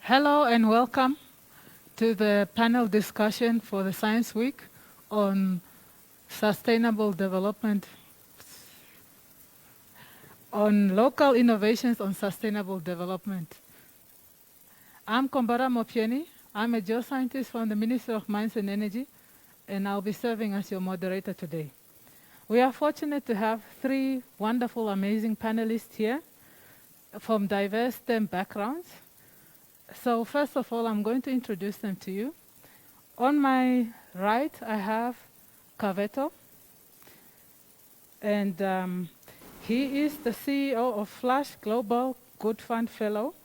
Hello and welcome to the panel discussion for the Science Week on sustainable development, on local innovations on sustainable development. I'm Kombada Mhopenjeni. I'm a geoscientist from the Ministry of Mines and Energy, and I'll be serving as your moderator today. We are fortunate to have three wonderful, amazing panelists here from diverse STEM backgrounds. So first of all, I'm going to introduce them to you. On my right, I have Kaveto, and he is the CEO of Flushh Global Good Fund Fellow,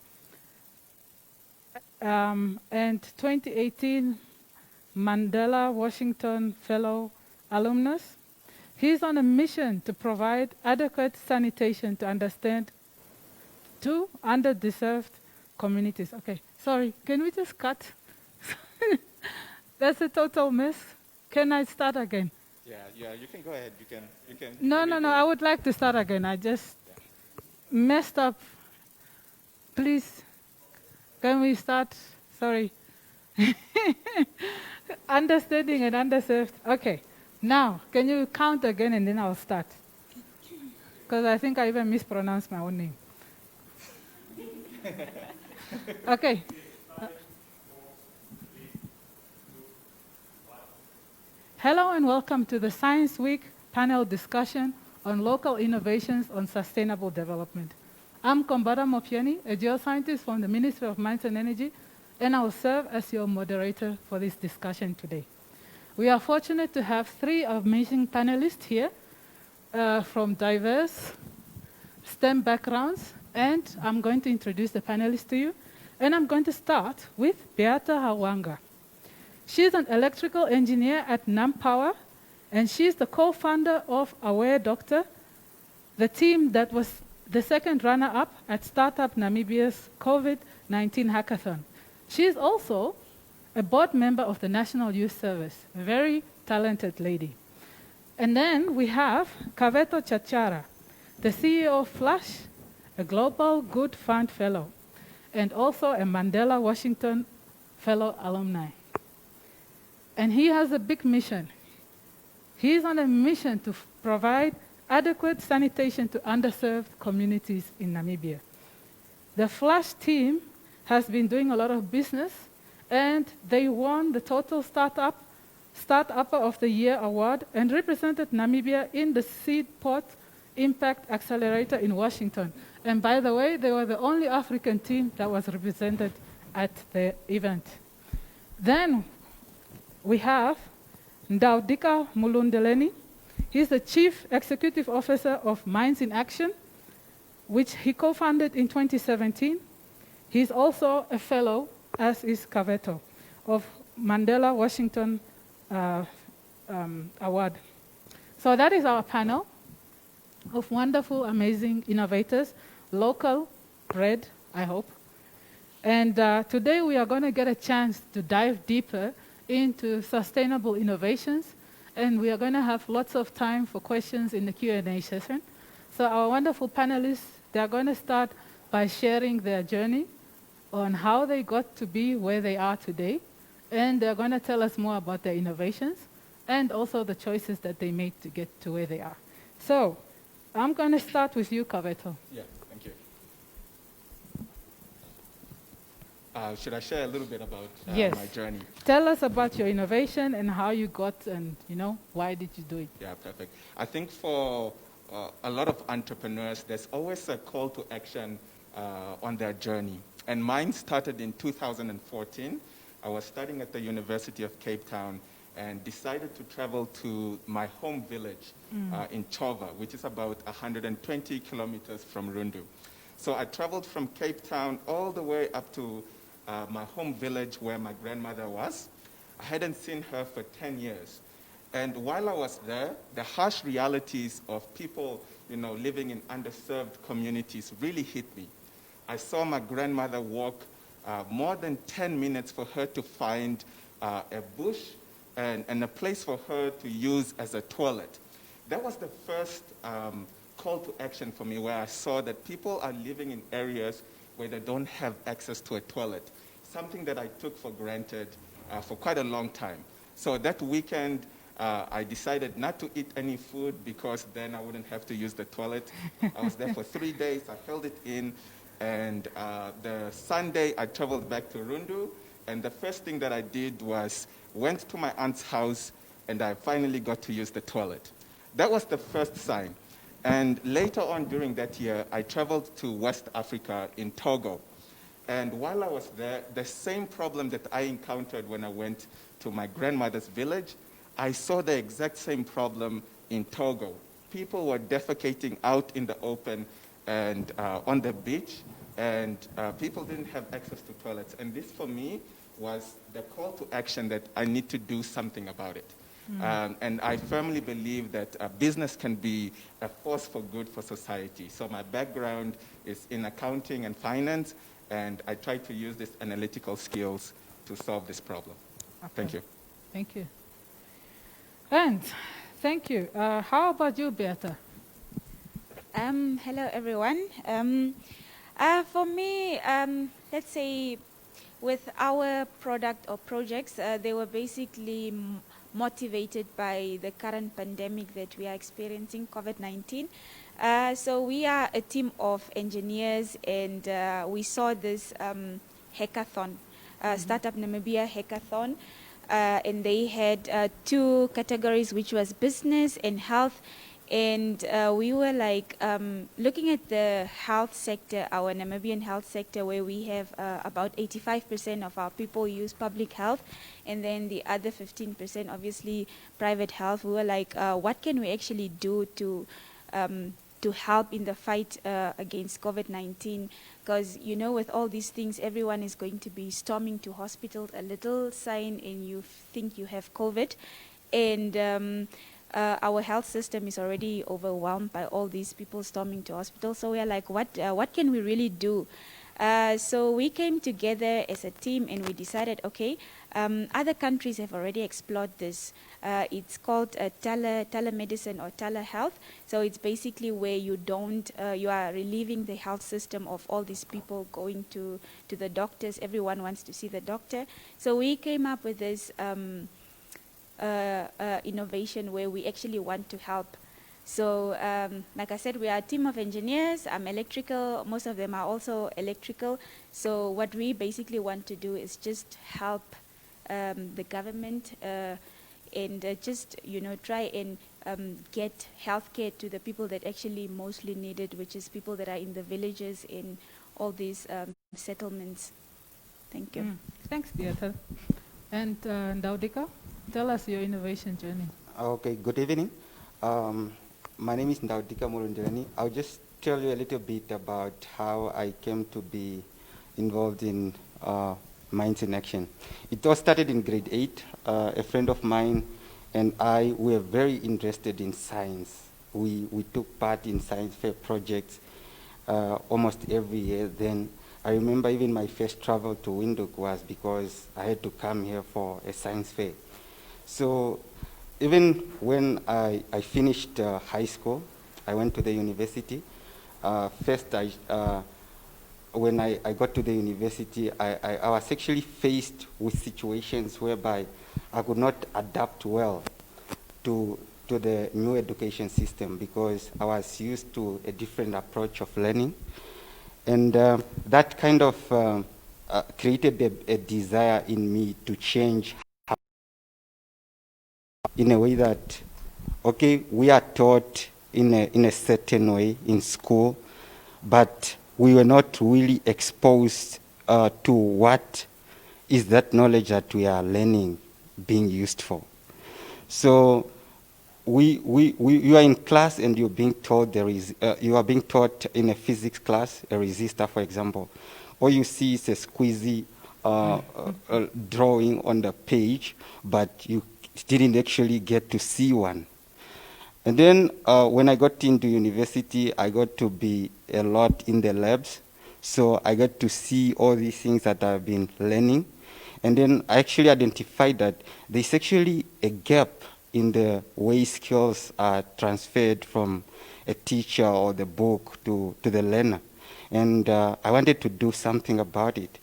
and 2018 Mandela Washington Fellow alumnus. He's on a mission to provide adequate sanitation to underdeserved communities. Okay, sorry, can we just cut? That's a total mess. Can I start again? Yeah, you can go ahead. You can. No, I would like to start again. I just messed up. Please, can we start? Sorry. Understanding and underserved. Okay, now, can you count again and then I'll start? Because I think I even mispronounced my own name. Okay. Hello and welcome to the Science Week panel discussion on local innovations on sustainable development. I'm Kombada Mhopenjeni, a geoscientist from the Ministry of Mines and Energy, and I will serve as your moderator for this discussion today. We are fortunate to have three amazing panelists here from diverse STEM backgrounds, and I'm going to introduce the panelists to you. And I'm going to start with Beata Hauwanga. She's an electrical engineer at NamPower, and she's the co-founder of Aweh Doctor, the team that was the second runner-up at Startup Namibia's COVID-19 hackathon. She is also a board member of the National Youth Service, a very talented lady. And then we have Kaveto Tjatjara, the CEO of Flushh, a Global Good Fund Fellow, and also a Mandela Washington Fellow alumni. And he has a big mission. He's on a mission to provide adequate sanitation to underserved communities in Namibia. The Flushh team has been doing a lot of business, and they won the Total Startup of the Year award and represented Namibia in the Seedport Impact Accelerator in Washington. And by the way, they were the only African team that was represented at the event. Then we have Ndaudika Mulundileni. He's the Chief Executive Officer of MindsInAction, which he co-founded in 2017. He's also a fellow, as is Kaveto, of Mandela Washington Award. So that is our panel of wonderful, amazing innovators, local, bred, I hope. And today we are going to get a chance to dive deeper into sustainable innovations, and we are going to have lots of time for questions in the Q&A session. So our wonderful panelists, they are going to start by sharing their journey on how they got to be where they are today, and they're going to tell us more about their innovations and also the choices that they made to get to where they are. So I'm going to start with you, Kaveto. Yeah, thank you. Should I share a little bit about Yes. my journey? Tell us about your innovation and how you got, and why did you do it? Yeah, perfect. I think for a lot of entrepreneurs, there's always a call to action on their journey. And mine started in 2014. I was studying at the University of Cape Town and decided to travel to my home village in Chova, which is about 120 kilometers from Rundu. So I traveled from Cape Town all the way up to my home village where my grandmother was. I hadn't seen her for 10 years. And while I was there, the harsh realities of people, living in underserved communities really hit me. I saw my grandmother walk more than 10 minutes for her to find a bush and a place for her to use as a toilet. That was the first call to action for me, where I saw that people are living in areas where they don't have access to a toilet. something that I took for granted for quite a long time. So that weekend, I decided not to eat any food because then I wouldn't have to use the toilet. I was there for 3 days. I held it in. And the Sunday, I traveled back to Rundu. And the first thing that I did was went to my aunt's house, and I finally got to use the toilet. That was the first sign. And later on during that year, I traveled to West Africa in Togo. And while I was there, the same problem that I encountered when I went to my grandmother's village, I saw the exact same problem in Togo. People were defecating out in the open and on the beach, and people didn't have access to toilets. And this, for me, was the call to action that I need to do something about it. And I firmly believe that business can be a force for good for society. So my background is in accounting and finance, and I try to use these analytical skills to solve this problem. Okay. Thank you. Thank you. And thank you. How about you, Beata? Hello, everyone. For me, let's say with our product or projects, they were basically motivated by the current pandemic that we are experiencing, COVID-19. So we are a team of engineers, and we saw this hackathon, Startup Namibia hackathon, and they had 2 categories, which was business and health. And we were like looking at the health sector, our Namibian health sector, where we have about 85% of our people use public health, and then the other 15% obviously private health. We were like, what can we actually do to help in the fight against COVID-19? Because, you know, with all these things, everyone is going to be storming to hospitals. A little sign and you think you have COVID. And our health system is already overwhelmed by all these people storming to hospitals. So we are like, what can we really do? So we came together as a team, and we decided, okay, other countries have already explored this. It's called telemedicine or telehealth. So it's basically where you are relieving the health system of all these people going to the doctors. Everyone wants to see the doctor. So we came up with this innovation where we actually want to help. So like I said, we are a team of engineers. I'm electrical. Most of them are also electrical. So what we basically want to do is just help the government and just, you know, try and get healthcare to the people that actually mostly need it, which is people that are in the villages in all these settlements. Thank you. Thanks, Beata. And Ndaudika, tell us your innovation journey. Okay, good evening. My name is Ndaudika Mulundileni. I'll just tell you a little bit about how I came to be involved in MindsInAction. It all started in grade 8. A friend of mine and I were very interested in science. We took part in science fair projects almost every year. Then I remember even my first travel to Windhoek was because I had to come here for a science fair. So even when I finished high school, I went to the university. When I got to the university, I was actually faced with situations whereby I could not adapt well to the new education system because I was used to a different approach of learning. And that kind of created a desire in me to change in a way that, okay, we are taught in a certain way in school, but we were not really exposed to what is that knowledge that we are learning being used for. So you are in class and you're being told you are being taught in a physics class, a resistor, for example. All you see is a squeezy drawing on the page, but you didn't actually get to see one. And then when I got into university, I got to be a lot in the labs. So I got to see all these things that I've been learning. And then I actually identified that there's actually a gap in the way skills are transferred from a teacher or the book to the learner. And I wanted to do something about it.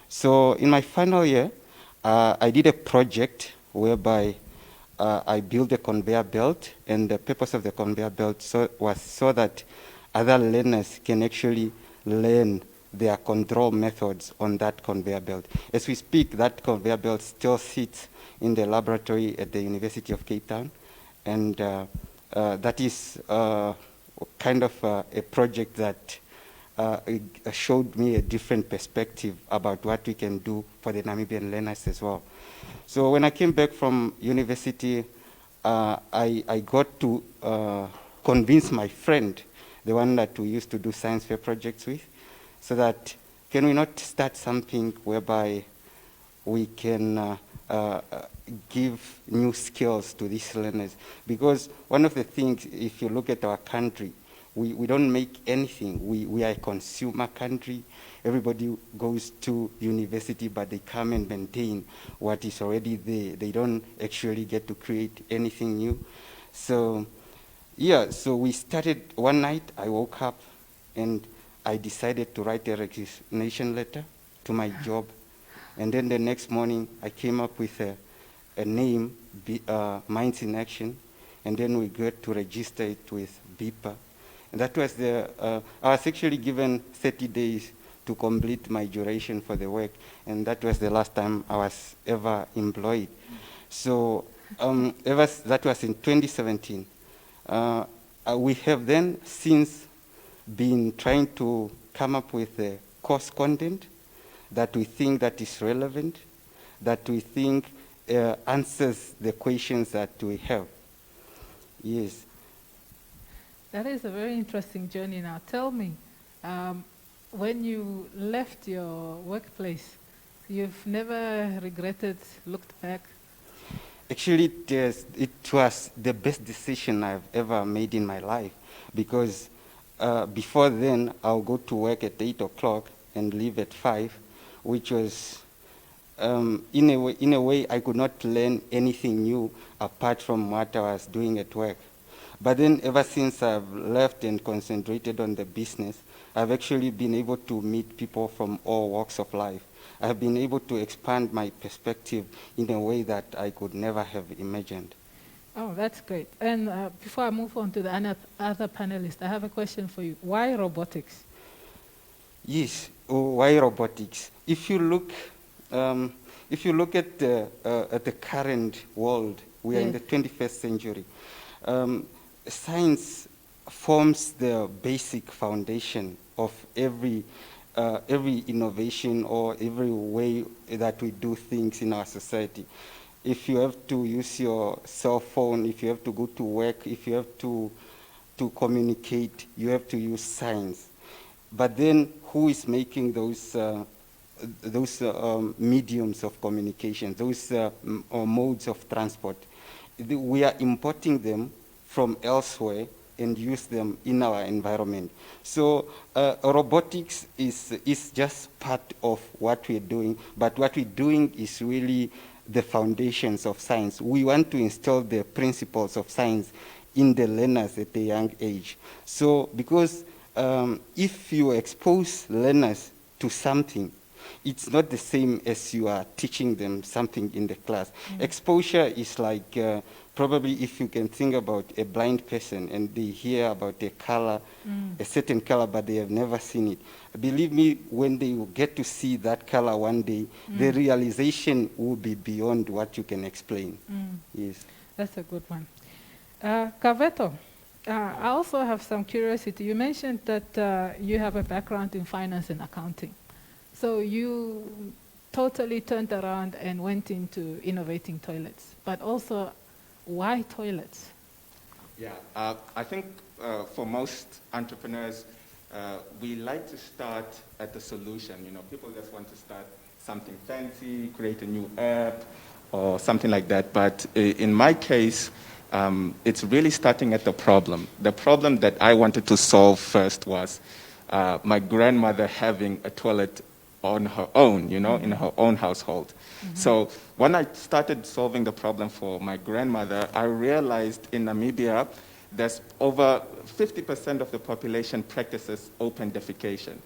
So in my final year, I did a project whereby I built a conveyor belt, and the purpose of the conveyor belt was so that other learners can actually learn their control methods on that conveyor belt. As we speak, that conveyor belt still sits in the laboratory at the University of Cape Town, and that is kind of a project that showed me a different perspective about what we can do for the Namibian learners as well. So when I came back from university, I got to convince my friend, the one that we used to do science fair projects with, so that can we not start something whereby we can give new skills to these learners? Because one of the things, if you look at our country, we don't make anything. We are a consumer country. Everybody goes to university, but they come and maintain what is already there. They don't actually get to create anything new. So, yeah, so we started one night. I woke up and I decided to write a resignation letter to my job. And then the next morning, I came up with a name, MindsInAction, and then we got to register it with Beata. And that was I was actually given 30 days to complete my duration for the work, and that was the last time I was ever employed. So that was in 2017. We have then since been trying to come up with a course content that we think that is relevant, that we think answers the questions that we have. Yes. That is a very interesting journey. Now, tell me, when you left your workplace, you've never regretted, looked back? Actually, it was the best decision I've ever made in my life, because before then, I'll go to work at 8 o'clock and leave at 5, which was, in a way, I could not learn anything new apart from what I was doing at work. But then ever since I've left and concentrated on the business, I've actually been able to meet people from all walks of life. I've been able to expand my perspective in a way that I could never have imagined. Oh, that's great. And before I move on to the other panelists, I have a question for you. Why robotics? Yes, why robotics? If you look at the current world, we are in the 21st century. Science forms the basic foundation of every innovation or every way that we do things in our society. If you have to use your cell phone, if you have to go to work, if you have to communicate, you have to use science. But then who is making those mediums of communication, those modes of transport? We are importing them from elsewhere and use them in our environment. So robotics is just part of what we're doing, but what we're doing is really the foundations of science. We want to instill the principles of science in the learners at a young age. So because if you expose learners to something, it's not the same as you are teaching them something in the class. Exposure is like, probably if you can think about a blind person and they hear about a color, a certain color, but they have never seen it. Believe me, when they will get to see that color one day, the realization will be beyond what you can explain. Yes. That's a good one. Kaveto, I also have some curiosity. You mentioned that you have a background in finance and accounting. So you totally turned around and went into innovating toilets, but also why toilets? Yeah, I think for most entrepreneurs, we like to start at the solution. You know, people just want to start something fancy, create a new app, or something like that. But in my case, it's really starting at the problem. The problem that I wanted to solve first was my grandmother having a toilet on her own, you know, in her own household. So when I started solving the problem for my grandmother, I realized in Namibia there's over 50% of the population practices open defecation.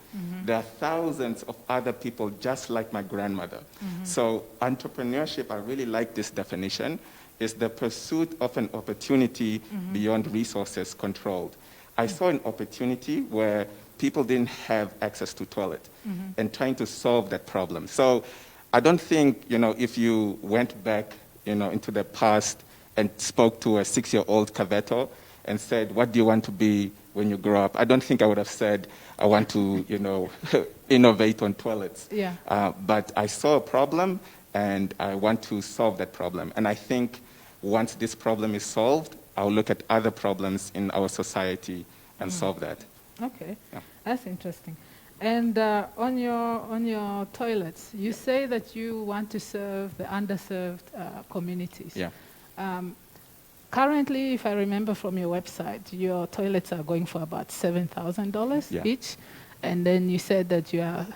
There are thousands of other people just like my grandmother. So entrepreneurship, I really like this definition, is the pursuit of an opportunity beyond resources controlled. I saw an opportunity where people didn't have access to toilet and trying to solve that problem. So I don't think, if you went back, into the past and spoke to a 6-year-old Kaveto and said, what do you want to be when you grow up? I don't think I would have said, I want to, innovate on toilets. Yeah. But I saw a problem and I want to solve that problem. And I think once this problem is solved, I'll look at other problems in our society and solve that. Okay, Yeah. that's interesting. And on your toilets, you say that you want to serve the underserved communities. Yeah. Currently, if I remember from your website, your toilets are going for about $7,000 Yeah. each, and then you said that you are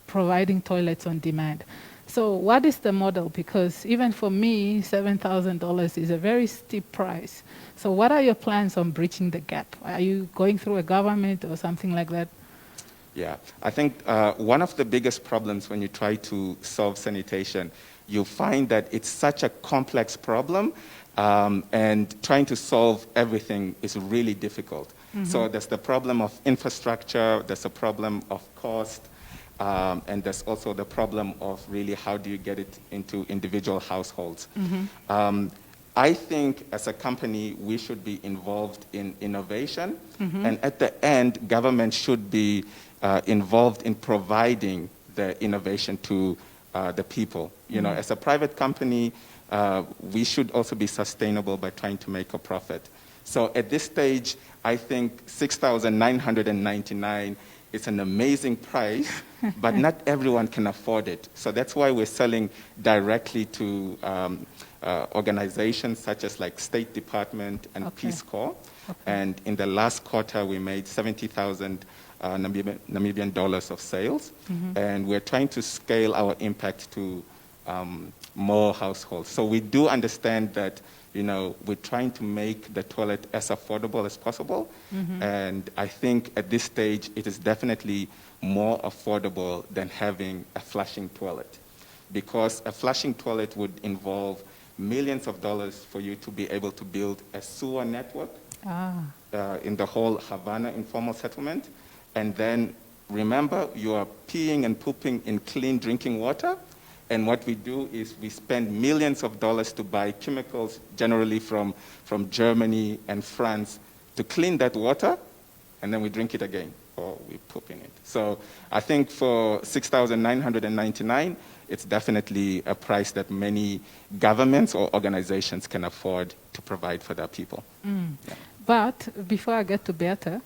providing toilets on demand. So what is the model? Because even for me, $7,000 is a very steep price. So what are your plans on bridging the gap? Are you going through a government or something like that? Yeah, I think one of the biggest problems when you try to solve sanitation, you find that it's such a complex problem, and trying to solve everything is really difficult. So there's the problem of infrastructure, there's a problem of cost, and there's also the problem of really how do you get it into individual households. I think as a company, we should be involved in innovation, and at the end, government should be involved in providing the innovation to the people. As a private company, we should also be sustainable by trying to make a profit. So at this stage, I think $6,999 is an amazing price, but not everyone can afford it. So that's why we're selling directly to organizations such as like State Department and Peace Corps. And in the last quarter, we made 70,000 Namibian dollars of sales. And we're trying to scale our impact to more households. So we do understand that, we're trying to make the toilet as affordable as possible. And I think at this stage, it is definitely more affordable than having a flushing toilet. Because a flushing toilet would involve millions of dollars for you to be able to build a sewer network in the whole Havana informal settlement. And then remember, you are peeing and pooping in clean drinking water. And what we do is we spend millions of dollars to buy chemicals, generally from Germany and France, to clean that water, and then we drink it again, or we poop in it. So I think for $6,999, it's definitely a price that many governments or organizations can afford to provide for their people. Yeah. But before I get to Beata,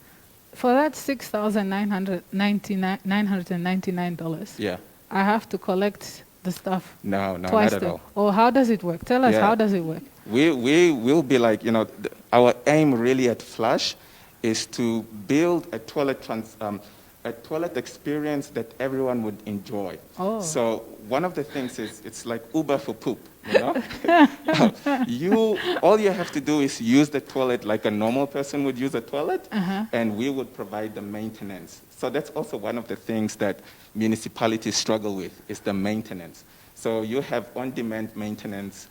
for that $6,999, Yeah. I have to collect the stuff No, twice not at all. Or how does it work? Tell us, Yeah. how does it work? We will be like, our aim really at Flushh is to build a toilet experience that everyone would enjoy. Oh. So one of the things is it's like Uber for poop, all you have to do is use the toilet like a normal person would use a toilet, and we would provide the maintenance. So that's also one of the things that municipalities struggle with, is the maintenance. So you have on-demand maintenance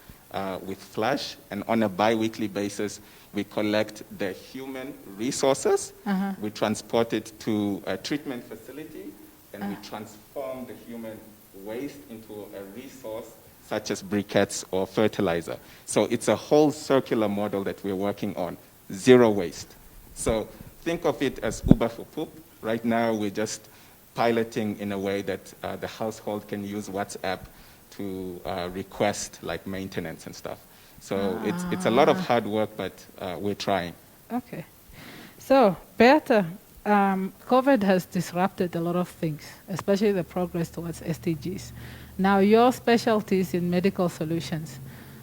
with Flushh, and on a bi-weekly basis, we collect the human resources, we transport it to a treatment facility, and we transform the human waste into a resource such as briquettes or fertilizer. So it's a whole circular model that we're working on, zero waste. So think of it as Uber for poop. Right now, we're just piloting in a way that the household can use WhatsApp to request like maintenance and stuff. So it's a lot of hard work, but we're trying. Okay. So, Beata, COVID has disrupted a lot of things, especially the progress towards SDGs. Now, your specialty is in medical solutions.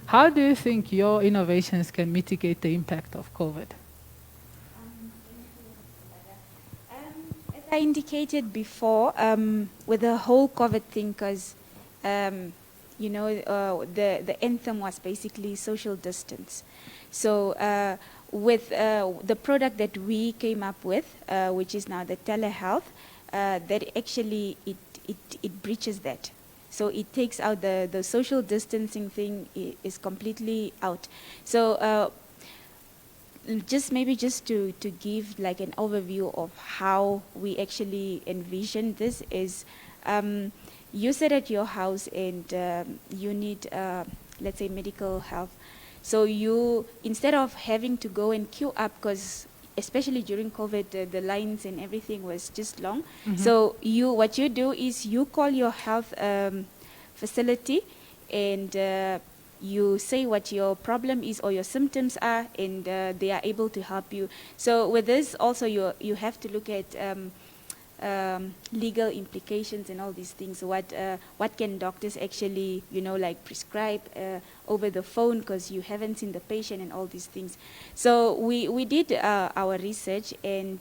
How do you think your innovations can mitigate the impact of COVID? As I indicated before, with the whole COVID thing, because the anthem was basically social distance. So with the product that we came up with, which is now the telehealth, that actually it breaches that. So it takes out the social distancing thing is completely out. So just to give like an overview of how we actually envision this is, you sit at your house and you need, let's say, medical help. So you, instead of having to go and queue up, because especially during COVID, the lines and everything was just long. So what you do is you call your health facility and you say what your problem is or your symptoms are, and they are able to help you. So with this also you have to look at legal implications and all these things. What can doctors actually, like prescribe over the phone, because you haven't seen the patient and all these things. So we did our research, and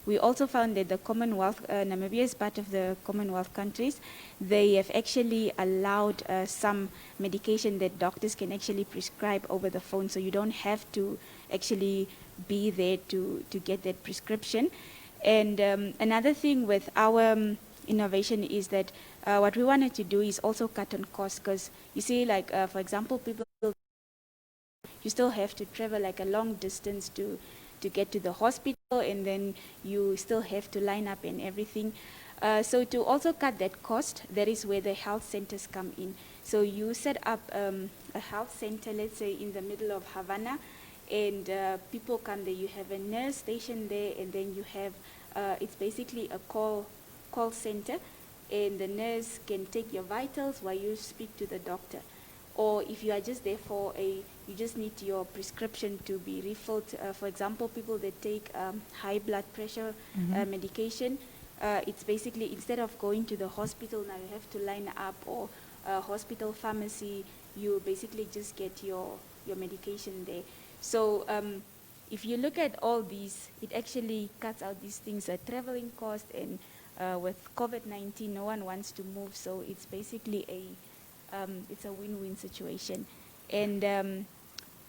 we also found that the Commonwealth, Namibia is part of the Commonwealth countries. They have actually allowed some medication that doctors can actually prescribe over the phone, so you don't have to actually be there to get that prescription. And another thing with our innovation is that what we wanted to do is also cut on costs, because you see, like for example, you still have to travel like a long distance to get to the hospital, and then you still have to line up and everything. So to also cut that cost, that is where the health centers come in. So you set up a health center, let's say in the middle of Havana, and people come there. You have a nurse station there, and then you have it's basically a call center, and the nurse can take your vitals while you speak to the doctor. Or if you are just there you just need your prescription to be refilled. For example, people that take high blood pressure medication, it's basically, instead of going to the hospital, now you have to line up, or hospital pharmacy, you basically just get your medication there. So if you look at all these, it actually cuts out these things, traveling cost, and with COVID-19, no one wants to move, so it's basically it's a win-win situation. And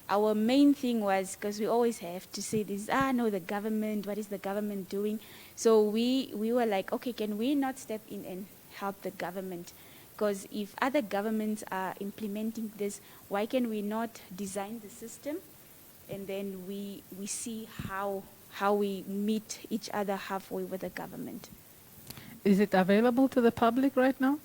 our main thing was, because we always have to say this, no, the government, what is the government doing? So we were like, okay, can we not step in and help the government? Because if other governments are implementing this, why can we not design the system, and then we see how we meet each other halfway with the government? Is it available to the public right now?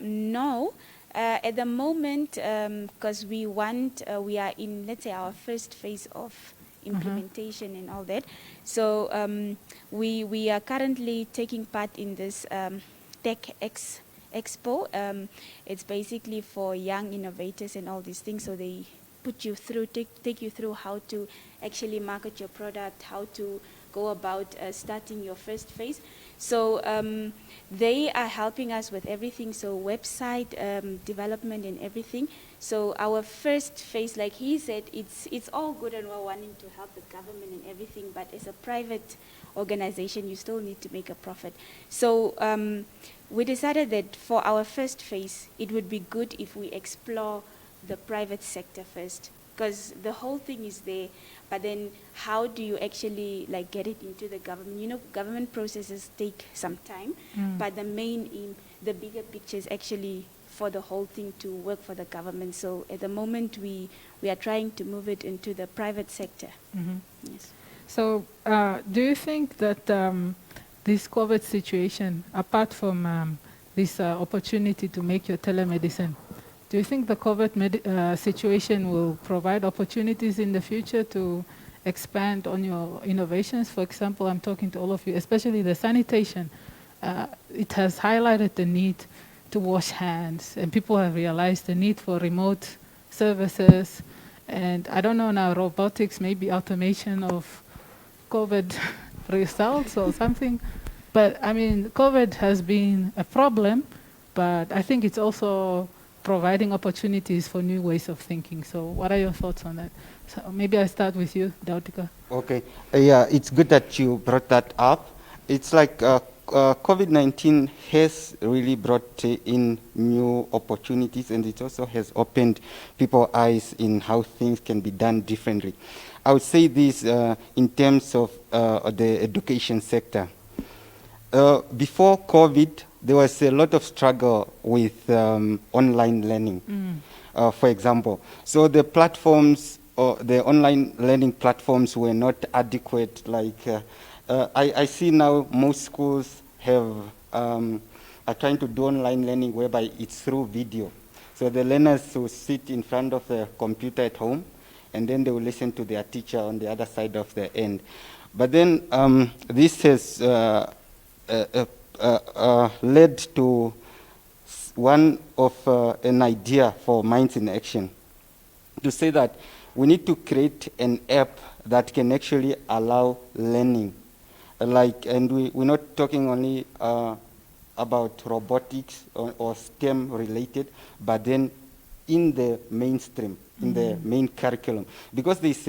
No. At the moment, because we are in, let's say, our first phase of implementation and all that. So we are currently taking part in this Tech Expo. It's basically for young innovators and all these things. So they put you through, take you through how to actually market your product, how to go about starting your first phase. So they are helping us with everything, so website development and everything. So our first phase, like he said, it's all good and well wanting to help the government and everything, but as a private organization, you still need to make a profit. So we decided that for our first phase, it would be good if we explore the private sector first, because the whole thing is there, but then how do you actually like get it into the government? You know, government processes take some time, but the main aim, the bigger picture is actually for the whole thing to work for the government. So at the moment, we are trying to move it into the private sector. Yes. So do you think that this COVID situation, apart from this opportunity to make your telemedicine, do you think the COVID situation will provide opportunities in the future to expand on your innovations? For example, I'm talking to all of you, especially the sanitation. It has highlighted the need to wash hands, and people have realized the need for remote services. And I don't know now, robotics, maybe automation of COVID results or something. But I mean, COVID has been a problem, but I think it's also providing opportunities for new ways of thinking. So what are your thoughts on that? So maybe I start with you, Ndaudika. Okay. Yeah, it's good that you brought that up. It's like COVID-19 has really brought in new opportunities, and it also has opened people's eyes in how things can be done differently. I would say this in terms of the education sector. Before COVID, there was a lot of struggle with online learning, for example. So the platforms, the online learning platforms were not adequate. Like I see now most schools have are trying to do online learning whereby it's through video. So the learners will sit in front of a computer at home, and then they will listen to their teacher on the other side of the end. But then this has led to one of an idea for Minds in Action, to say that we need to create an app that can actually allow learning. And we're not talking only about robotics or STEM related, but then in the mainstream, in the main curriculum. Because there's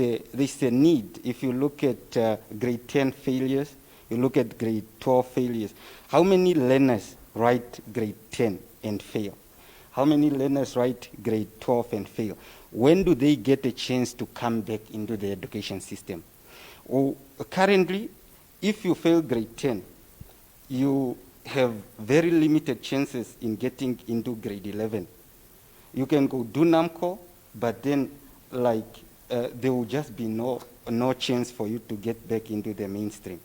a need. If you look at grade 10 failures, you look at grade 12 failures, how many learners write grade 10 and fail? How many learners write grade 12 and fail? When do they get a chance to come back into the education system? Currently, if you fail grade 10, you have very limited chances in getting into grade 11. You can go do NAMCO, but then there will just be no chance for you to get back into the mainstream.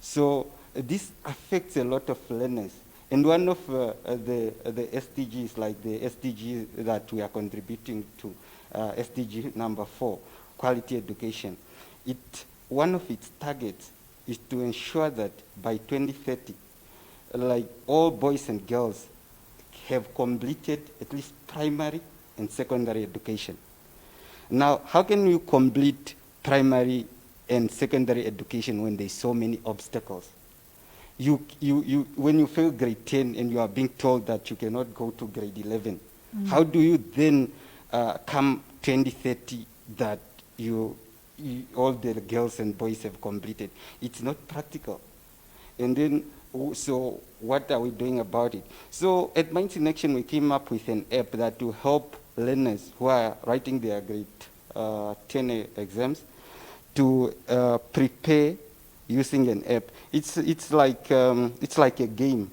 So this affects a lot of learners. And one of the SDGs, like the SDG that we are contributing to, SDG number 4, quality education, one of its targets is to ensure that by 2030, like all boys and girls have completed at least primary and secondary education. Now, how can you complete primary and secondary education when there's so many obstacles? When you fail grade 10 and you are being told that you cannot go to grade 11, how do you then come 2030 that all the girls and boys have completed? It's not practical. And then, so what are we doing about it? So at Minds in Action, we came up with an app that will help learners who are writing their grade 10 exams to prepare using an app. It's like a game.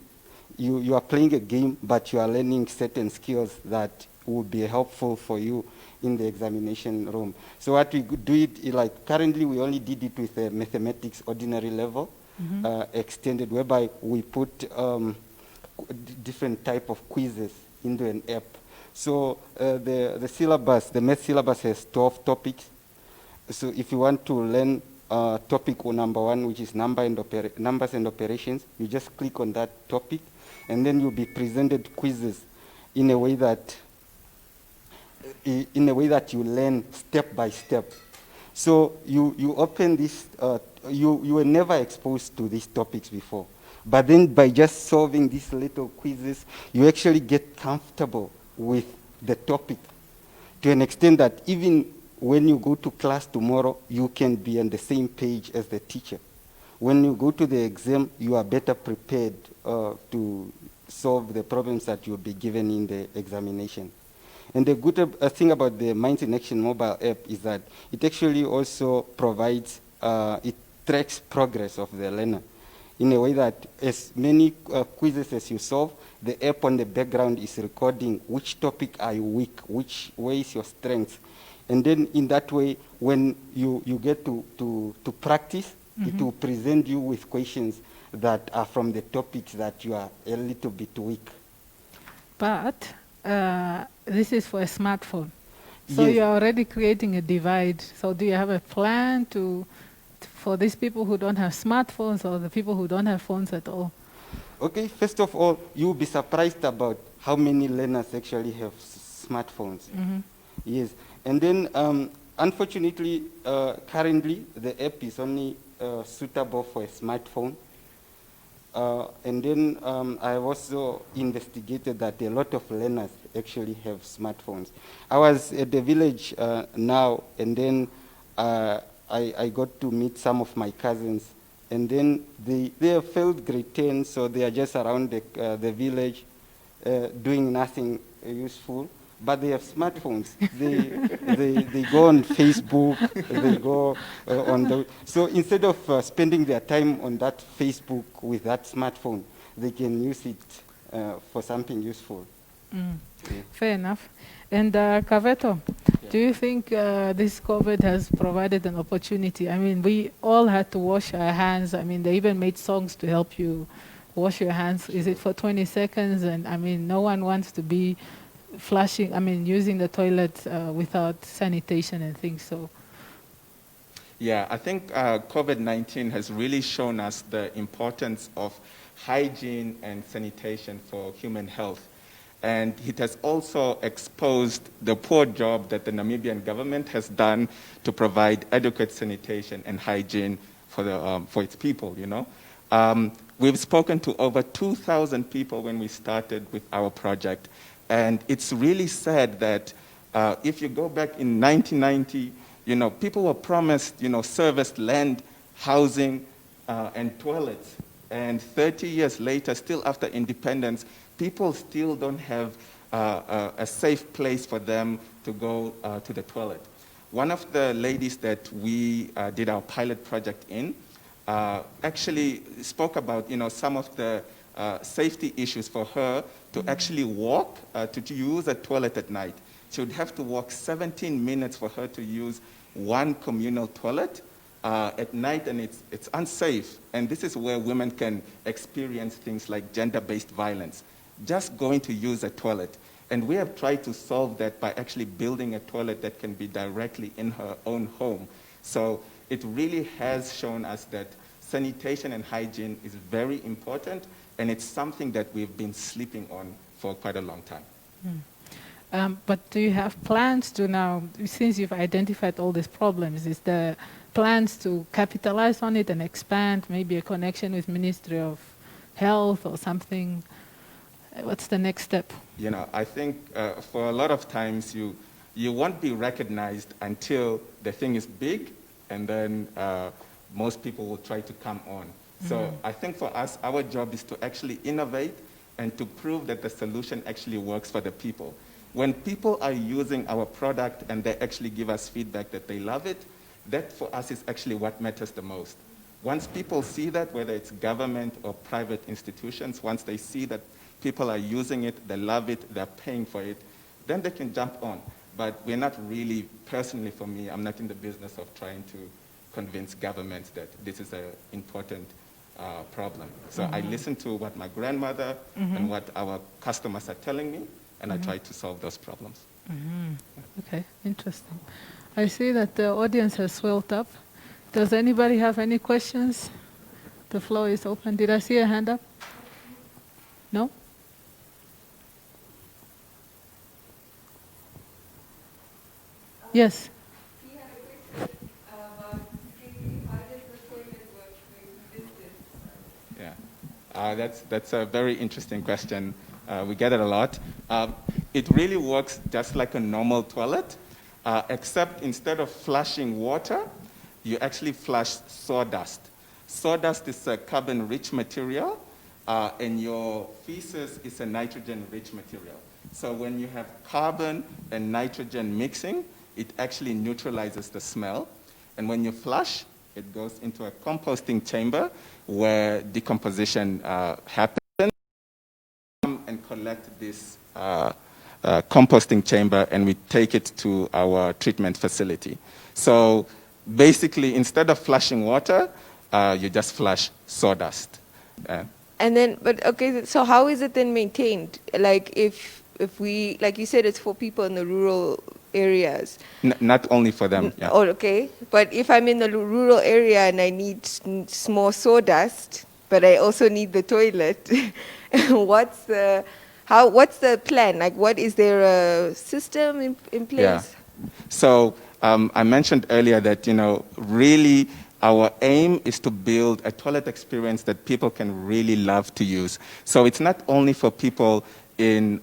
You are playing a game, but you are learning certain skills that would be helpful for you in the examination room. So what we do it, like currently we only did it with the mathematics ordinary level, extended, whereby we put different type of quizzes into an app. So the syllabus, the math syllabus has 12 topics. So if you want to learn topic number 1, which is numbers and operations, you just click on that topic, and then you'll be presented quizzes in a way that you learn step by step. So you open this, you were never exposed to these topics before. But then by just solving these little quizzes, you actually get comfortable with the topic to an extent that even when you go to class tomorrow, you can be on the same page as the teacher. When you go to the exam, you are better prepared to solve the problems that you'll be given in the examination. And the good thing about the Minds in Action mobile app is that it actually also provides, it tracks progress of the learner in a way that as many quizzes as you solve, the app on the background is recording which topic are you weak, where is your strength. And then in that way, when you get to practice, it will present you with questions that are from the topics that you are a little bit weak. But this is for a smartphone. So Yes. you're already creating a divide. So do you have a plan for these people who don't have smartphones or the people who don't have phones at all? Okay, first of all, you'll be surprised about how many learners actually have smartphones. Yes, and then unfortunately, currently the app is only suitable for a smartphone. And then I have also investigated that a lot of learners actually have smartphones. I was at the village now, and then I got to meet some of my cousins, and then they have failed grade 10, so they are just around the village doing nothing useful. but they have smartphones. They go on Facebook, they go on the... So instead of spending their time on that Facebook with that smartphone, they can use it for something useful. Mm. Yeah. Fair enough. And Kaveto, do you think this COVID has provided an opportunity? I mean, we all had to wash our hands. I mean, they even made songs to help you wash your hands. Is it for 20 seconds? And I mean, no one wants to be flushing, I mean, using the toilet without sanitation and things. So, Yeah, I think COVID-19 has really shown us the importance of hygiene and sanitation for human health. And it has also exposed the poor job that the Namibian government has done to provide adequate sanitation and hygiene for its people, you know. We've spoken to over 2,000 people when we started with our project. And it's really sad that if you go back in 1990, you know, people were promised, you know, service, land, housing, and toilets. And 30 years later, still after independence, people still don't have a safe place for them to go to the toilet. One of the ladies that we did our pilot project in actually spoke about, you know, some of the safety issues for her to actually walk to use a toilet at night. She would have to walk 17 minutes for her to use one communal toilet at night, and it's unsafe. And this is where women can experience things like gender-based violence, just going to use a toilet. And we have tried to solve that by actually building a toilet that can be directly in her own home. So it really has shown us that sanitation and hygiene is very important, and it's something that we've been sleeping on for quite a long time. But do you have plans to now, since you've identified all these problems, is there plans to capitalize on it and expand, maybe a connection with Ministry of Health or something? What's the next step? You know, I think for a lot of times you won't be recognized until the thing is big, and then most people will try to come on. So I think for us, our job is to actually innovate and to prove that the solution actually works for the people. When people are using our product and they actually give us feedback that they love it, that for us is actually what matters the most. Once people see that, whether it's government or private institutions, once they see that people are using it, they love it, they're paying for it, then they can jump on. But we're not really, personally for me, I'm not in the business of trying to convince governments that this is an important problem. So I listen to what my grandmother and what our customers are telling me, and I try to solve those problems. Okay, interesting. I see that the audience has swelled up. Does anybody have any questions? The floor is open. Did I see a hand up? No? Yes. He had a question about how does the toilet work with business? Yeah, that's a very interesting question. We get it a lot. It really works just like a normal toilet, except instead of flushing water, you actually flush sawdust. Sawdust is a carbon-rich material, and your feces is a nitrogen-rich material. So when you have carbon and nitrogen mixing, it actually neutralizes the smell. And when you flush, it goes into a composting chamber where decomposition happens. And collect this composting chamber, and we take it to our treatment facility. So basically, instead of flushing water, you just flush sawdust. And then, but okay, so how is it then maintained? Like if we, like you said, it's for people in the rural areas. Not only for them. Yeah. Oh, okay. But if I'm in the rural area and I need more sawdust, but I also need the toilet, what's the plan? Like, what is there a system in place? Yeah. So I mentioned earlier that, you know, really our aim is to build a toilet experience that people can really love to use. So it's not only for people in,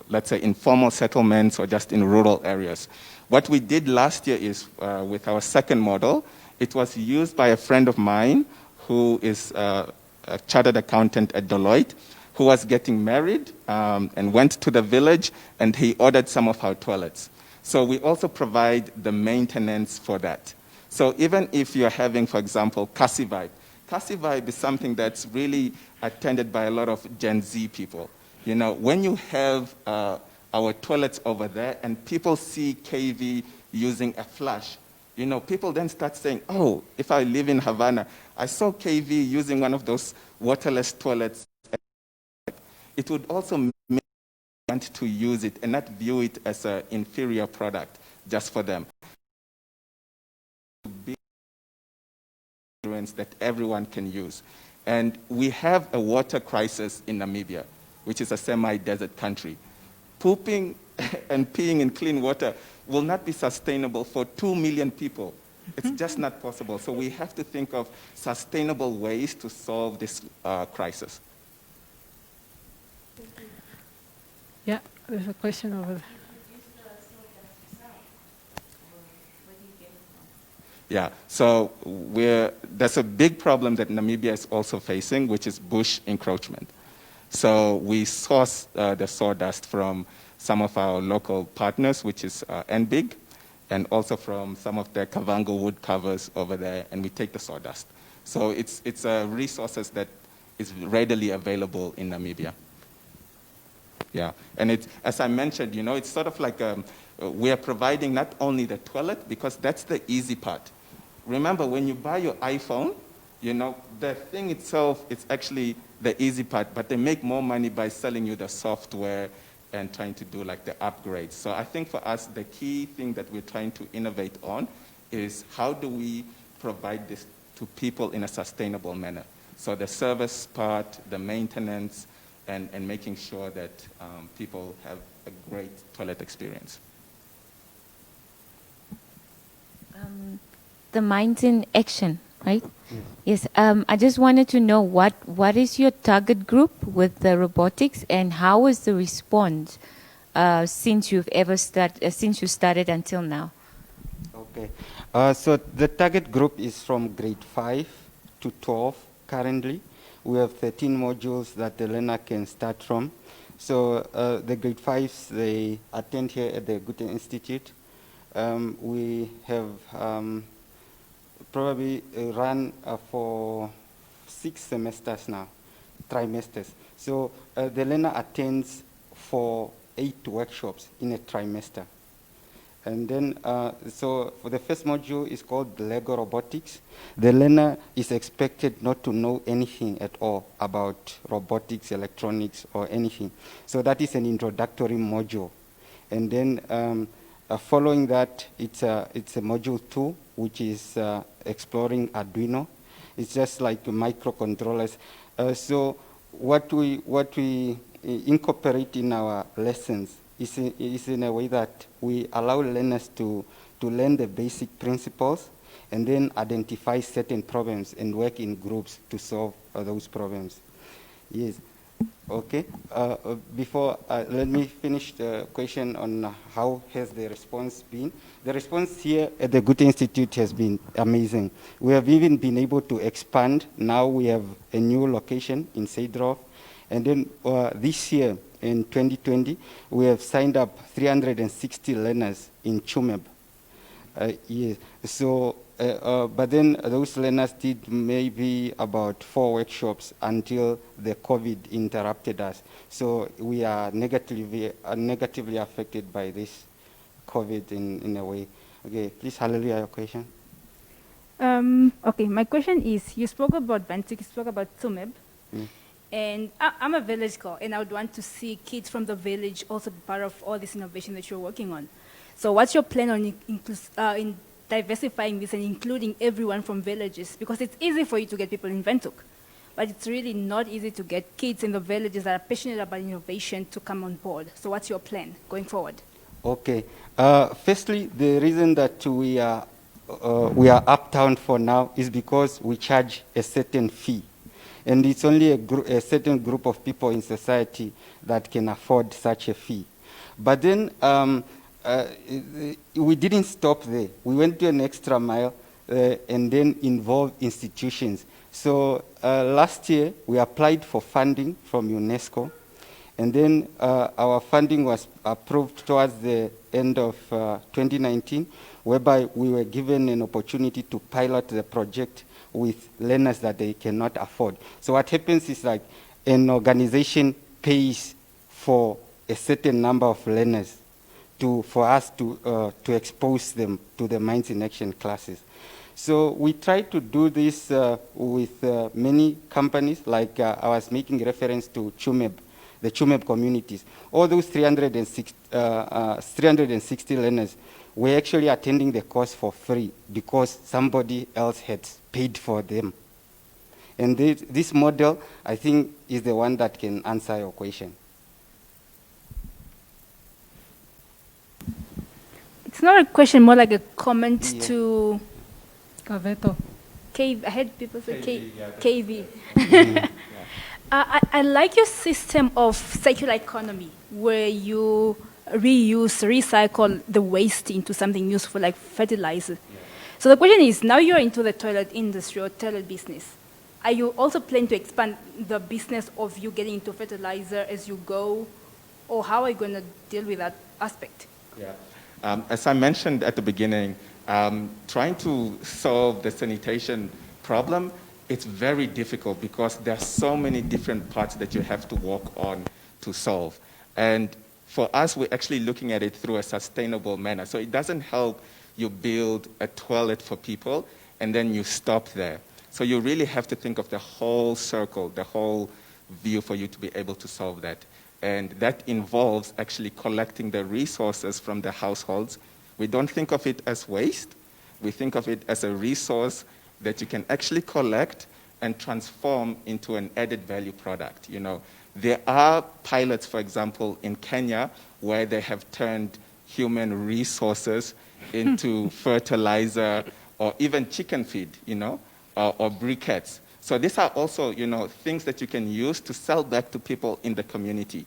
let's say, informal settlements or just in rural areas. What we did last year is, with our second model, it was used by a friend of mine who is a chartered accountant at Deloitte, who was getting married and went to the village, and he ordered some of our toilets. So we also provide the maintenance for that. So even if you're having, for example, Kasi Vibe is something that's really attended by a lot of Gen Z people. You know, when you have our toilets over there and people see KV using a flush, you know, people then start saying, oh, if I live in Havana, I saw KV using one of those waterless toilets. It would also make them want to use it and not view it as an inferior product just for them. That everyone can use. And we have a water crisis in Namibia, which is a semi-desert country. Pooping and peeing in clean water will not be sustainable for 2 million people. It's just not possible. So we have to think of sustainable ways to solve this crisis. Yeah, there's a question over there. Yeah, so there's a big problem that Namibia is also facing, which is bush encroachment. So we source the sawdust from some of our local partners, which is NBIG, and also from some of the Hauwanga wood covers over there, and we take the sawdust. So it's resources that is readily available in Namibia. Yeah, and as I mentioned, you know, it's sort of like we are providing not only the toilet, because that's the easy part. Remember, when you buy your iPhone, you know, the thing itself is actually the easy part, but they make more money by selling you the software and trying to do like the upgrades. So I think for us, the key thing that we're trying to innovate on is how do we provide this to people in a sustainable manner? So the service part, the maintenance, and making sure that people have a great toilet experience. The MindsInAction, right? Yes. I just wanted to know what is your target group with the robotics, and how is the response since you started until now? Okay. So the target group is from grade 5 to 12 currently. We have 13 modules that the learner can start from. So the grade 5s, they attend here at the Goethe Institute. We have probably run for 6 semesters now, trimesters. So the learner attends for 8 workshops in a trimester. And then, so for the first module is called Lego Robotics. The learner is expected not to know anything at all about robotics, electronics, or anything. So that is an introductory module. And then following that, it's a module 2, which is exploring Arduino. It's just like microcontrollers. So what we incorporate in our lessons is in a way that we allow learners to learn the basic principles and then identify certain problems and work in groups to solve those problems. Yes. Okay. Before, let me finish the question on how has the response been. The response here at the Goethe Institute has been amazing. We have even been able to expand. Now we have a new location in Seydorf. And then this year, in 2020, we have signed up 360 learners in Chumeb. Yes. So, but then those learners did maybe about 4 workshops until the COVID interrupted us. So we are negatively affected by this COVID in a way. Okay, please, Hallelujah, your question. Okay, my question is, you spoke about Bantik, you spoke about Tsumeb. And I'm a village girl, and I would want to see kids from the village also be part of all this innovation that you're working on. So what's your plan on in diversifying this and including everyone from villages? Because it's easy for you to get people in Windhoek, but it's really not easy to get kids in the villages that are passionate about innovation to come on board. So what's your plan going forward? Okay. Firstly, the reason that we are uptown for now is because we charge a certain fee. And it's only a certain group of people in society that can afford such a fee. But then we didn't stop there. We went to an extra mile and then involved institutions. So last year, we applied for funding from UNESCO, and then our funding was approved towards the end of 2019, whereby we were given an opportunity to pilot the project with learners that they cannot afford. So what happens is like an organization pays for a certain number of learners for us to expose them to the Minds in Action classes. So we try to do this with many companies, like I was making reference to Chumeb, the Chumeb communities. All those 360 learners were actually attending the course for free because somebody else had paid for them. And this model, I think, is the one that can answer your question. It's not a question, more like a comment to Kaveto. I had people say KV. Yeah. I like your system of circular economy where you reuse, recycle the waste into something useful like fertilizer. Yeah. So the question is, now you're into the toilet industry or toilet business. Are you also planning to expand the business of you getting into fertilizer as you go? Or how are you going to deal with that aspect? Yeah. As I mentioned at the beginning, trying to solve the sanitation problem, it's very difficult because there are so many different parts that you have to work on to solve. And for us, we're actually looking at it through a sustainable manner. So it doesn't help you build a toilet for people and then you stop there. So you really have to think of the whole circle, the whole view for you to be able to solve that. And that involves actually collecting the resources from the households. We don't think of it as waste. We think of it as a resource that you can actually collect and transform into an added value product. You know, there are pilots, for example, in Kenya, where they have turned human resources into fertilizer or even chicken feed, you know, or briquettes. So these are also, you know, things that you can use to sell back to people in the community.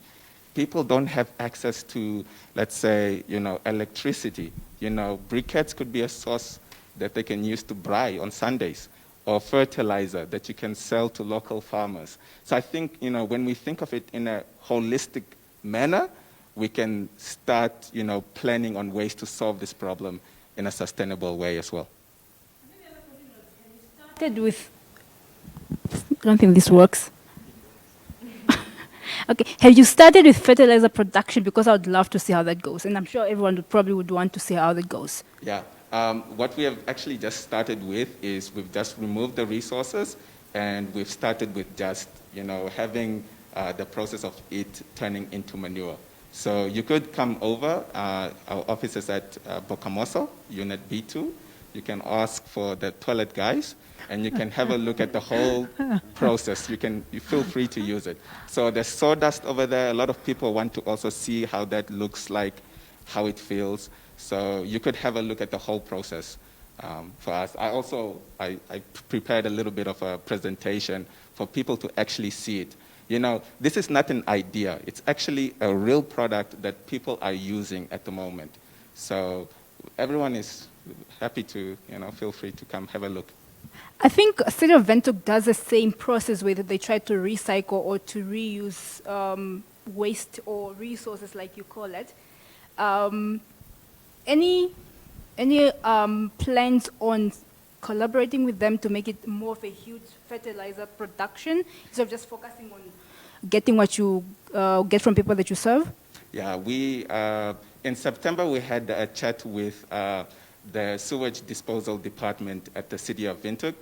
People don't have access to, let's say, you know, electricity. You know, briquettes could be a source that they can use to braai on Sundays, or fertilizer that you can sell to local farmers. So I think, you know, when we think of it in a holistic manner, we can start, you know, planning on ways to solve this problem in a sustainable way as well. I don't think this works. Okay, have you started with fertilizer production? Because I would love to see how that goes, and I'm sure everyone would want to see how that goes. Yeah, what we have actually just started with is we've just removed the resources, and we've started with just, you know, having the process of it turning into manure. So you could come over. Our office is at Bokamoso, Unit B2. You can ask for the toilet guys, and you can have a look at the whole process. You feel free to use it. So there's sawdust over there. A lot of people want to also see how that looks like, how it feels. So you could have a look at the whole process for us. I prepared a little bit of a presentation for people to actually see it. You know, this is not an idea. It's actually a real product that people are using at the moment. So everyone is happy to, you know, feel free to come have a look. I think City of Windhoek does the same process where they try to recycle or to reuse waste or resources, like you call it. Any plans on collaborating with them to make it more of a huge fertilizer production instead of just focusing on getting what you get from people that you serve? Yeah, we in September we had a chat with the sewage disposal department at the city of Windhoek.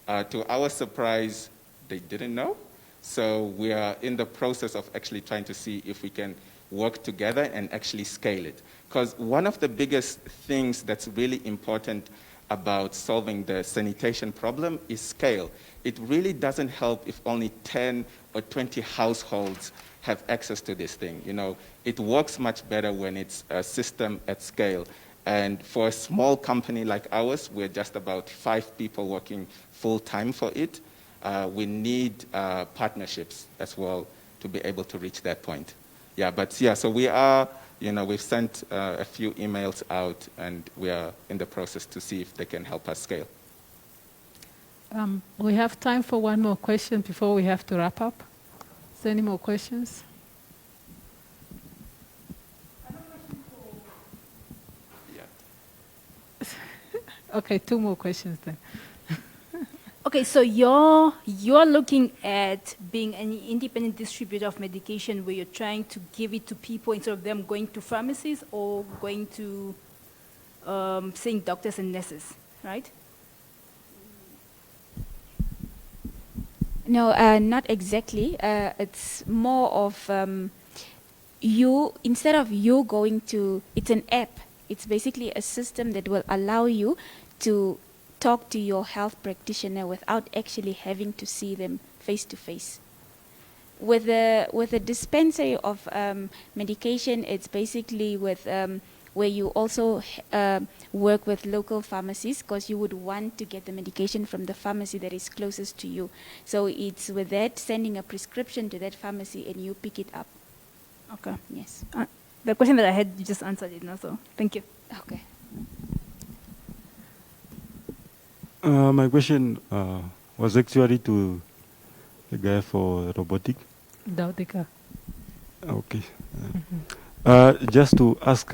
To our surprise, they didn't know. So we are in the process of actually trying to see if we can work together and actually scale it. Because one of the biggest things that's really important about solving the sanitation problem is scale. It really doesn't help if only 10 or 20 households have access to this thing. You know, it works much better when it's a system at scale. And for a small company like ours, we're just about 5 people working full-time for it. We need partnerships as well to be able to reach that point. Yeah, but yeah, so we are, you know, we've sent a few emails out, and we are in the process to see if they can help us scale. We have time for one more question before we have to wrap up. Is there any more questions? Okay, two more questions then. Okay, so you're looking at being an independent distributor of medication where you're trying to give it to people instead of them going to pharmacies or going to seeing doctors and nurses, right? No, not exactly. It's more of you, instead of you going to, it's an app. It's basically a system that will allow you to talk to your health practitioner without actually having to see them face to face. With a dispensary of medication, it's basically with where you also work with local pharmacies, because you would want to get the medication from the pharmacy that is closest to you. So it's with that, sending a prescription to that pharmacy and you pick it up. Okay. Yes. The question that I had, you just answered it now, so thank you. Okay. My question was actually to the guy for robotic. Ndaudika. Okay. Just to ask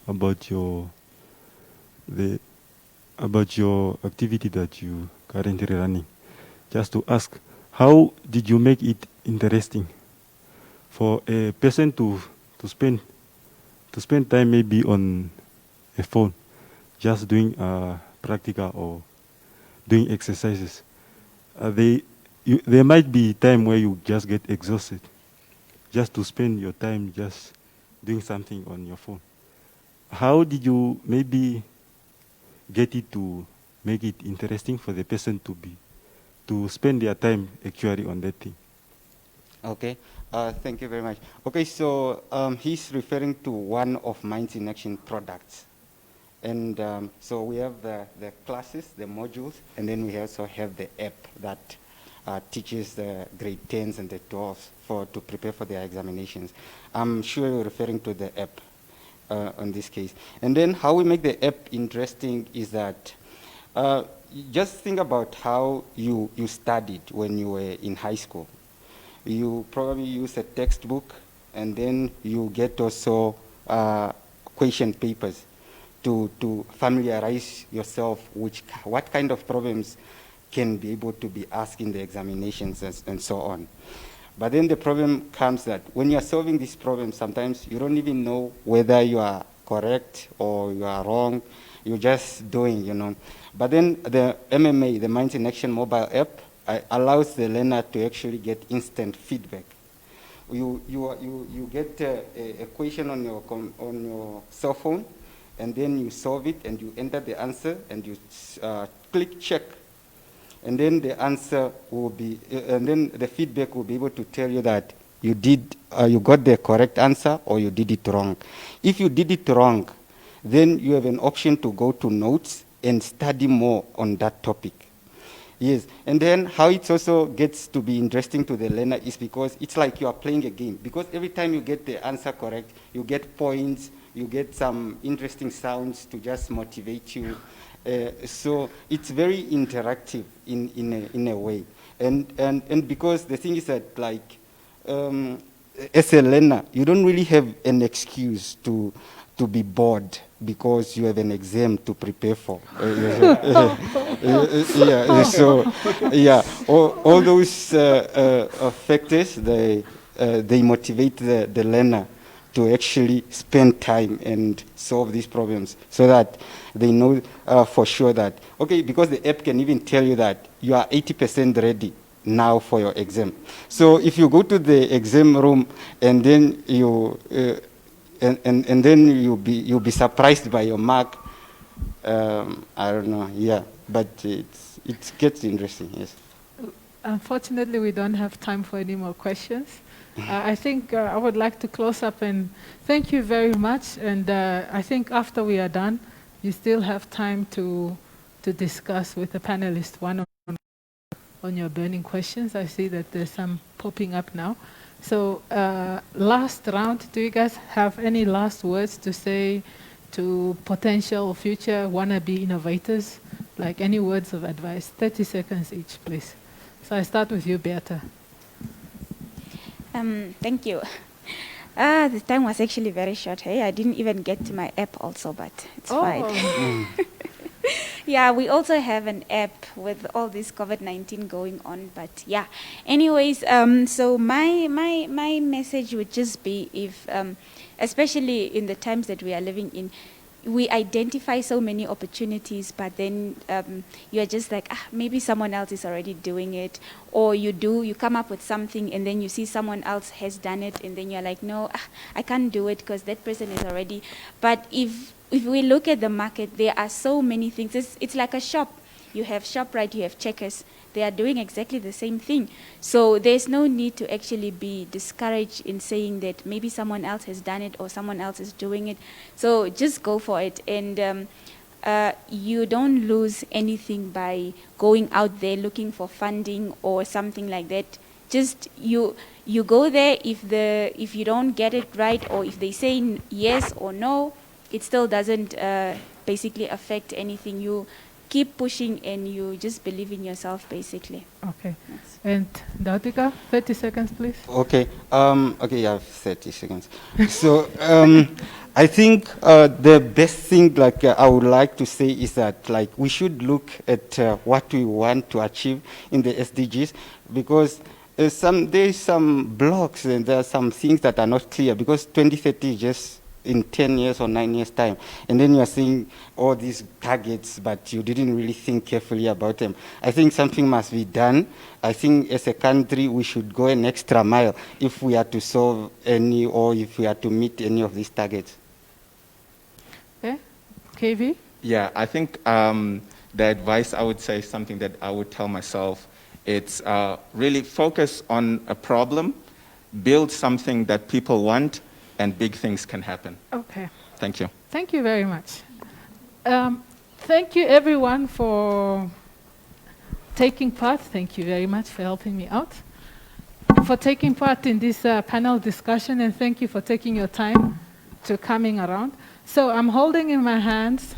about your activity that you currently running. Just to ask, how did you make it interesting for a person to spend time maybe on a phone, just doing practical or doing exercises? There might be time where you just get exhausted, just to spend your time just doing something on your phone. How did you maybe get it to make it interesting for the person to spend their time actually on that thing? Okay, thank you very much. Okay, so he's referring to one of MindsInAction products. And so we have the classes, the modules, and then we also have the app that teaches the grade 10s and the 12s to prepare for their examinations. I'm sure you're referring to the app in this case. And then how we make the app interesting is that just think about how you studied when you were in high school. You probably use a textbook, and then you get also question papers to familiarize yourself with what kind of problems can be able to be asked in the examinations and so on. But then the problem comes that when you are solving these problems, sometimes you don't even know whether you are correct or you are wrong. You're just doing, you know. But then the MMA, the MindsInAction mobile app, allows the learner to actually get instant feedback. You get a question on your cell phone, and then you solve it, and you enter the answer, and you click check. And then the answer will be, and then the feedback will be able to tell you that you got the correct answer or you did it wrong. If you did it wrong, then you have an option to go to notes and study more on that topic. Yes, and then how it also gets to be interesting to the learner is because it's like you are playing a game. Because every time you get the answer correct, you get points, you get some interesting sounds to just motivate you. So it's very interactive in a way. And because the thing is that, like, as a learner, you don't really have an excuse to be bored because you have an exam to prepare for. All those factors, they motivate the learner to actually spend time and solve these problems so that they know for sure that, okay, because the app can even tell you that you are 80% ready now for your exam. So if you go to the exam room and then and then you'll be surprised by your mark. I don't know, yeah, but it gets interesting, yes. Unfortunately, we don't have time for any more questions. I think I would like to close up and thank you very much. And I think after we are done, you still have time to discuss with the panelists one-on-one on your burning questions. I see that there's some popping up now. So last round, do you guys have any last words to say to potential future wannabe innovators like any words of advice. 30 seconds each, please. So I start with you, Beata. Thank you. The time was actually very short. Hey, I didn't even get to my app also, but it's fine. Yeah, we also have an app with all this COVID-19 going on, but yeah. Anyways, so my message would just be if, especially in the times that we are living in, we identify so many opportunities, but then you're just like, maybe someone else is already doing it, or you come up with something and then you see someone else has done it, and then you're like, no, I can't do it because that person is already. But if we look at the market, there are so many things. It's like a shop. You have ShopRite, you have Checkers. They are doing exactly the same thing. So there's no need to actually be discouraged in saying that maybe someone else has done it or someone else is doing it. So just go for it. And you don't lose anything by going out there looking for funding or something like that. Just you go there. If you don't get it right, or if they say yes or no, it still doesn't basically affect anything. You keep pushing and you just believe in yourself, basically. Okay. And Ndaudika, 30 seconds, please. Okay. Okay, you have 30 seconds. So I think the best thing, like I would like to say, is that like we should look at what we want to achieve in the SDGs, because there's some blocks and there are some things that are not clear, because 2030 is just in 10 years or 9 years' time. And then you are seeing all these targets, but you didn't really think carefully about them. I think something must be done. I think as a country, we should go an extra mile if we are to solve any, or if we are to meet any of these targets. Okay. KV? Yeah, I think the advice I would say is something that I would tell myself. It's really focus on a problem, build something that people want, and big things can happen. Okay. Thank you. Thank you very much. Thank you, everyone, for taking part. Thank you very much for helping me out, for taking part in this panel discussion, and thank you for taking your time to coming around. So I'm holding in my hands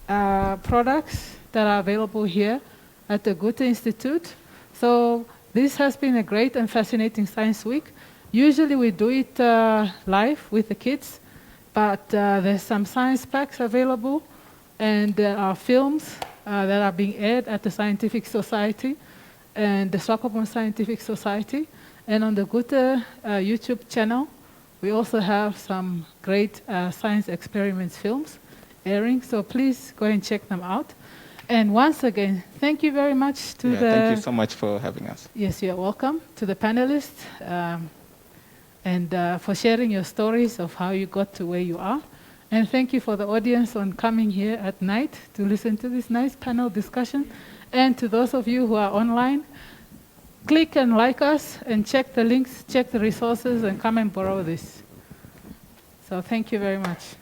products that are available here at the Goethe Institute. So this has been a great and fascinating Science Week. Usually we do it live with the kids, but there's some science packs available, and there are films that are being aired at the Scientific Society and the Swakopmund Scientific Society. And on the Goethe YouTube channel, we also have some great science experiments films airing, so please go and check them out. And once again, thank you very much to thank you so much for having us. Yes, you're welcome. To the panelists, and for sharing your stories of how you got to where you are. And thank you for the audience on coming here at night to listen to this nice panel discussion. And to those of you who are online, click and like us and check the links, check the resources, and come and borrow this. So thank you very much.